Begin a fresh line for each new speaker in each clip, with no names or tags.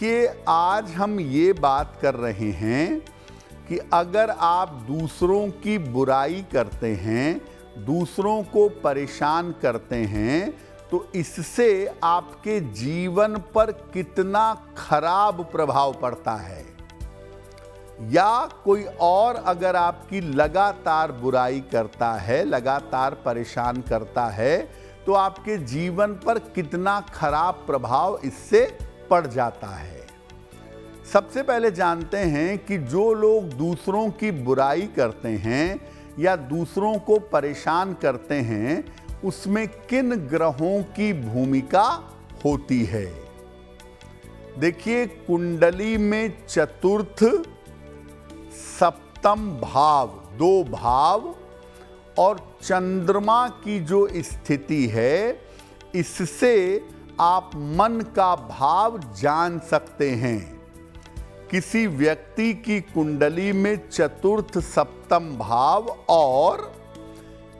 देखिए, आज हम ये बात कर रहे हैं कि अगर आप दूसरों की बुराई करते हैं, दूसरों को परेशान करते हैं, तो इससे आपके जीवन पर कितना खराब प्रभाव पड़ता है। या कोई और अगर आपकी लगातार बुराई करता है, लगातार परेशान करता है, तो आपके जीवन पर कितना खराब प्रभाव इससे पड़ जाता है। सबसे पहले जानते हैं कि जो लोग दूसरों की बुराई करते हैं या दूसरों को परेशान करते हैं, उसमें किन ग्रहों की भूमिका होती है। देखिए, कुंडली में चतुर्थ, सप्तम भाव, 2 भाव और चंद्रमा की जो स्थिति है, इससे आप मन का भाव जान सकते हैं। किसी व्यक्ति की कुंडली में चतुर्थ, सप्तम भाव और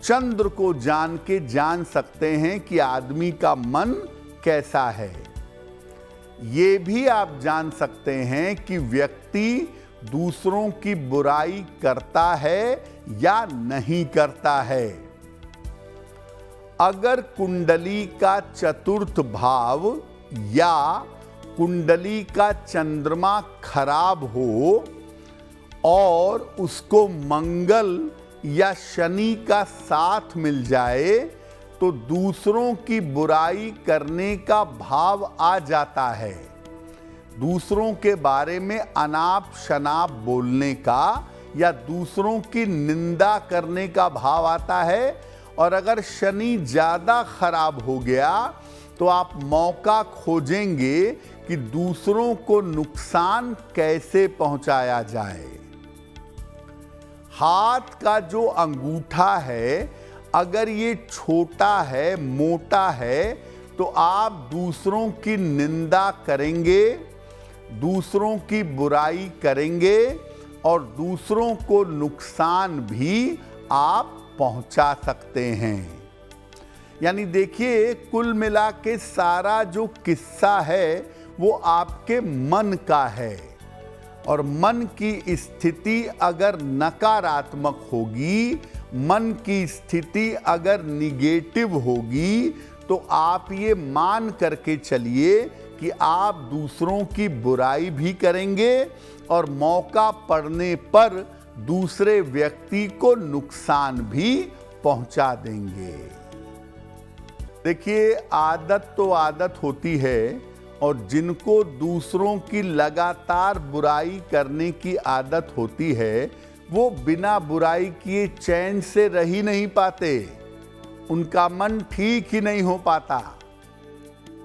चंद्र को जान सकते हैं कि आदमी का मन कैसा है। ये भी आप जान सकते हैं कि व्यक्ति दूसरों की बुराई करता है या नहीं करता है। अगर कुंडली का चतुर्थ भाव या कुंडली का चंद्रमा खराब हो और उसको मंगल या शनि का साथ मिल जाए, तो दूसरों की बुराई करने का भाव आ जाता है। दूसरों के बारे में अनाप शनाप बोलने का या दूसरों की निंदा करने का भाव आता है। और अगर शनि ज़्यादा खराब हो गया तो आप मौका खोजेंगे कि दूसरों को नुकसान कैसे पहुंचाया जाए। हाथ का जो अंगूठा है, अगर ये छोटा है, मोटा है, तो आप दूसरों की निंदा करेंगे, दूसरों की बुराई करेंगे और दूसरों को नुकसान भी आप पहुंचा सकते हैं। यानी देखिए, कुल मिला के सारा जो किस्सा है वो आपके मन का है। और मन की स्थिति अगर नकारात्मक होगी, मन की स्थिति अगर निगेटिव होगी, तो आप ये मान करके चलिए कि आप दूसरों की बुराई भी करेंगे और मौका पड़ने पर दूसरे व्यक्ति को नुकसान भी पहुंचा देंगे। देखिए, आदत तो आदत होती है, और जिनको दूसरों की लगातार बुराई करने की आदत होती है, वो बिना बुराई किए चैन से रह ही नहीं पाते, उनका मन ठीक ही नहीं हो पाता।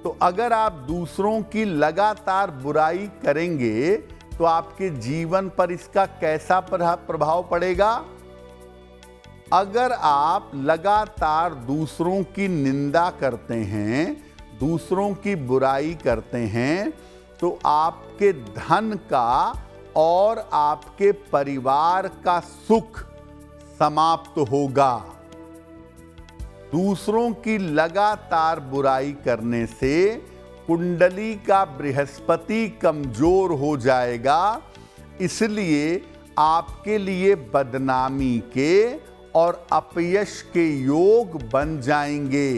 तो अगर आप दूसरों की लगातार बुराई करेंगे, तो आपके जीवन पर इसका कैसा प्रभाव पड़ेगा। अगर आप लगातार दूसरों की निंदा करते हैं, दूसरों की बुराई करते हैं, तो आपके धन का और आपके परिवार का सुख समाप्त होगा। दूसरों की लगातार बुराई करने से कुंडली का बृहस्पति कमजोर हो जाएगा, इसलिए आपके लिए बदनामी के और अपयश के योग बन जाएंगे।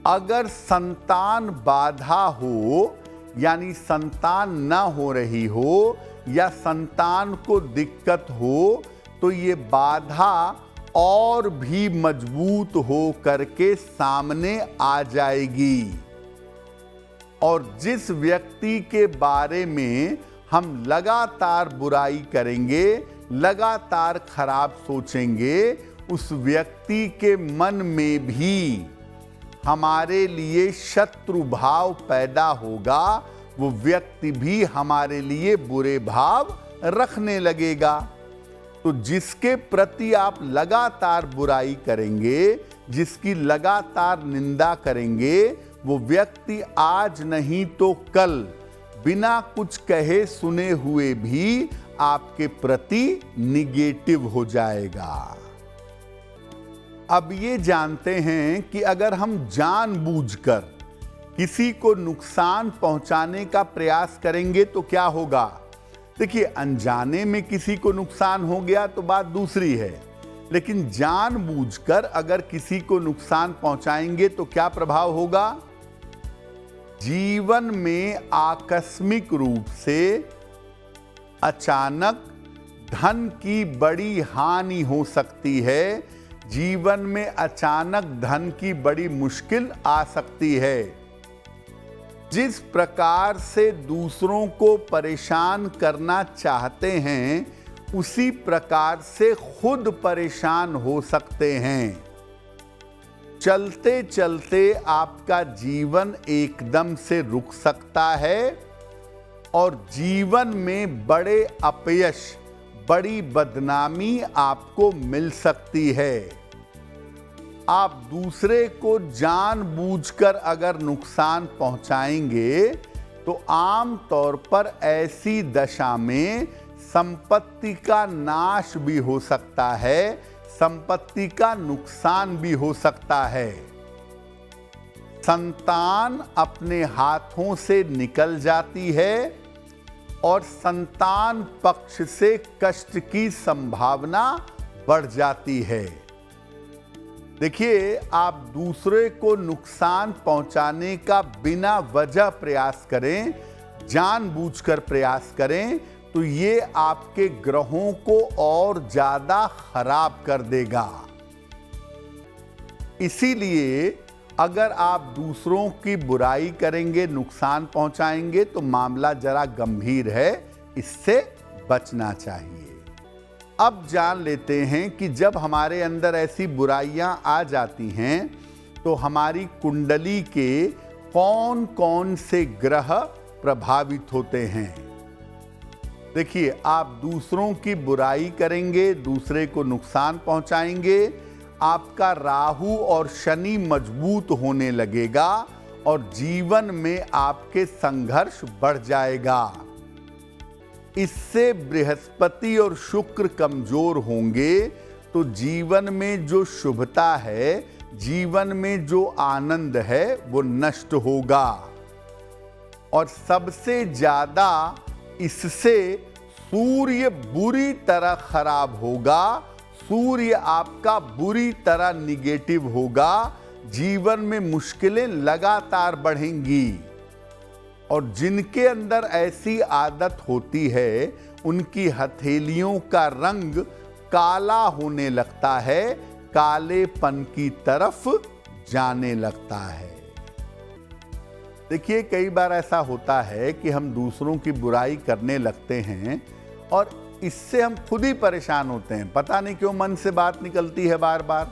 अगर संतान बाधा हो, यानी संतान न हो रही हो या संतान को दिक्कत हो, तो ये बाधा और भी मजबूत हो करके सामने आ जाएगी। और जिस व्यक्ति के बारे में हम लगातार बुराई करेंगे, लगातार खराब सोचेंगे, उस व्यक्ति के मन में भी हमारे लिए शत्रु भाव पैदा होगा। वो व्यक्ति भी हमारे लिए बुरे भाव रखने लगेगा। तो जिसके प्रति आप लगातार बुराई करेंगे, जिसकी लगातार निंदा करेंगे, वो व्यक्ति आज नहीं तो कल बिना कुछ कहे सुने हुए भी आपके प्रति निगेटिव हो जाएगा। अब ये जानते हैं कि अगर हम जानबूझकर किसी को नुकसान पहुंचाने का प्रयास करेंगे तो क्या होगा? देखिए, अनजाने में किसी को नुकसान हो गया तो बात दूसरी है, लेकिन जानबूझकर अगर किसी को नुकसान पहुंचाएंगे तो क्या प्रभाव होगा? जीवन में आकस्मिक रूप से अचानक धन की बड़ी हानि हो सकती है। जीवन में अचानक धन की बड़ी मुश्किल आ सकती है। जिस प्रकार से दूसरों को परेशान करना चाहते हैं, उसी प्रकार से खुद परेशान हो सकते हैं। चलते चलते आपका जीवन एकदम से रुक सकता है और जीवन में बड़े अपयश, बड़ी बदनामी आपको मिल सकती है। आप दूसरे को जानबूझकर अगर नुकसान पहुंचाएंगे तो आम तौर पर ऐसी दशा में संपत्ति का नाश भी हो सकता है, संपत्ति का नुकसान भी हो सकता है। संतान अपने हाथों से निकल जाती है और संतान पक्ष से कष्ट की संभावना बढ़ जाती है। देखिए, आप दूसरे को नुकसान पहुंचाने का बिना वजह प्रयास करें, जानबूझकर प्रयास करें, तो ये आपके ग्रहों को और ज्यादा खराब कर देगा। इसीलिए अगर आप दूसरों की बुराई करेंगे, नुकसान पहुंचाएंगे, तो मामला जरा गंभीर है, इससे बचना चाहिए। अब जान लेते हैं कि जब हमारे अंदर ऐसी बुराइयां आ जाती हैं तो हमारी कुंडली के कौन कौन से ग्रह प्रभावित होते हैं। देखिए, आप दूसरों की बुराई करेंगे, दूसरे को नुकसान पहुंचाएंगे, आपका राहु और शनि मजबूत होने लगेगा और जीवन में आपके संघर्ष बढ़ जाएगा। इससे बृहस्पति और शुक्र कमजोर होंगे तो जीवन में जो शुभता है, जीवन में जो आनंद है, वो नष्ट होगा। और सबसे ज्यादा इससे सूर्य बुरी तरह खराब होगा। सूर्य आपका बुरी तरह निगेटिव होगा। जीवन में मुश्किलें लगातार बढ़ेंगी और जिनके अंदर ऐसी आदत होती है, उनकी हथेलियों का रंग काला होने लगता है, कालेपन की तरफ जाने लगता है। देखिए, कई बार ऐसा होता है कि हम दूसरों की बुराई करने लगते हैं और इससे हम खुद ही परेशान होते हैं। पता नहीं क्यों मन से बात निकलती है बार बार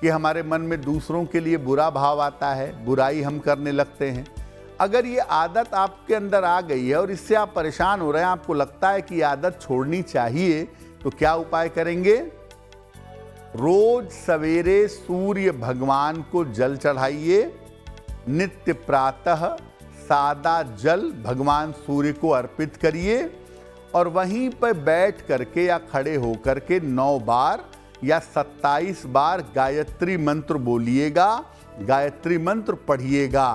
कि हमारे मन में दूसरों के लिए बुरा भाव आता है, बुराई हम करने लगते हैं। अगर ये आदत आपके अंदर आ गई है और इससे आप परेशान हो रहे हैं, आपको लगता है कि आदत छोड़नी चाहिए, तो क्या उपाय करेंगे? रोज सवेरे सूर्य भगवान को जल चढ़ाइए। नित्य प्रातः सादा जल भगवान सूर्य को अर्पित करिए और वहीं पर बैठ करके या खड़े होकर के 9 बार या 27 बार गायत्री मंत्र बोलिएगा, गायत्री मंत्र पढ़िएगा।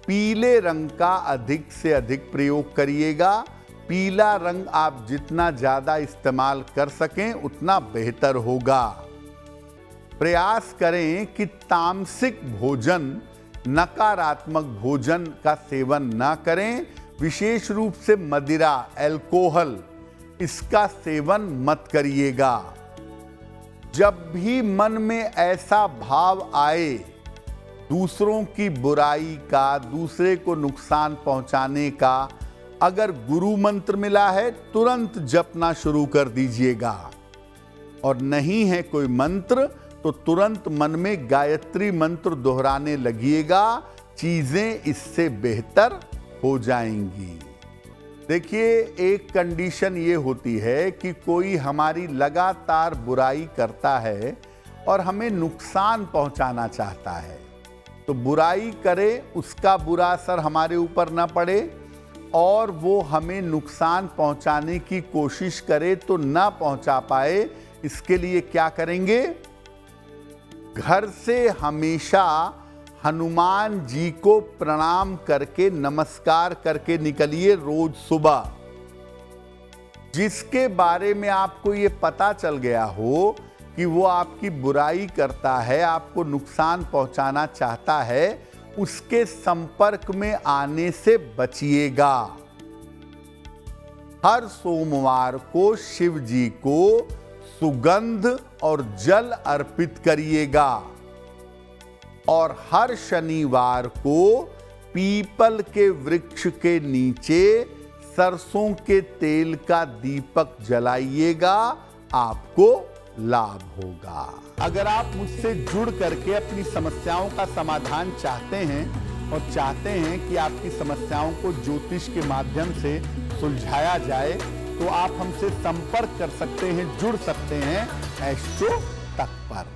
पीले रंग का अधिक से अधिक प्रयोग करिएगा। पीला रंग आप जितना ज्यादा इस्तेमाल कर सकें उतना बेहतर होगा। प्रयास करें कि तामसिक भोजन, नकारात्मक भोजन का सेवन ना करें। विशेष रूप से मदिरा, अल्कोहल, इसका सेवन मत करिएगा। जब भी मन में ऐसा भाव आए दूसरों की बुराई का, दूसरे को नुकसान पहुंचाने का, अगर गुरु मंत्र मिला है तुरंत जपना शुरू कर दीजिएगा और नहीं है कोई मंत्र तो तुरंत मन में गायत्री मंत्र दोहराने लगिएगा। चीजें इससे बेहतर हो जाएंगी। देखिए, एक कंडीशन ये होती है कि कोई हमारी लगातार बुराई करता है और हमें नुकसान पहुंचाना चाहता है, तो बुराई करे, उसका बुरा असर हमारे ऊपर ना पड़े और वो हमें नुकसान पहुंचाने की कोशिश करे तो ना पहुंचा पाए। इसके लिए क्या करेंगे? घर से हमेशा हनुमान जी को प्रणाम करके नमस्कार करके निकलिए रोज सुबह। जिसके बारे में आपको ये पता चल गया हो कि वो आपकी बुराई करता है, आपको नुकसान पहुंचाना चाहता है, उसके संपर्क में आने से बचिएगा। हर सोमवार को शिव जी को सुगंध और जल अर्पित करिएगा और हर शनिवार को पीपल के वृक्ष के नीचे सरसों के तेल का दीपक जलाइएगा, आपको लाभ होगा। अगर आप मुझसे जुड़ करके अपनी समस्याओं का समाधान चाहते हैं और चाहते हैं कि आपकी समस्याओं को ज्योतिष के माध्यम से सुलझाया जाए, तो आप हमसे संपर्क कर सकते हैं, जुड़ सकते हैं एस्ट्रो तक पर।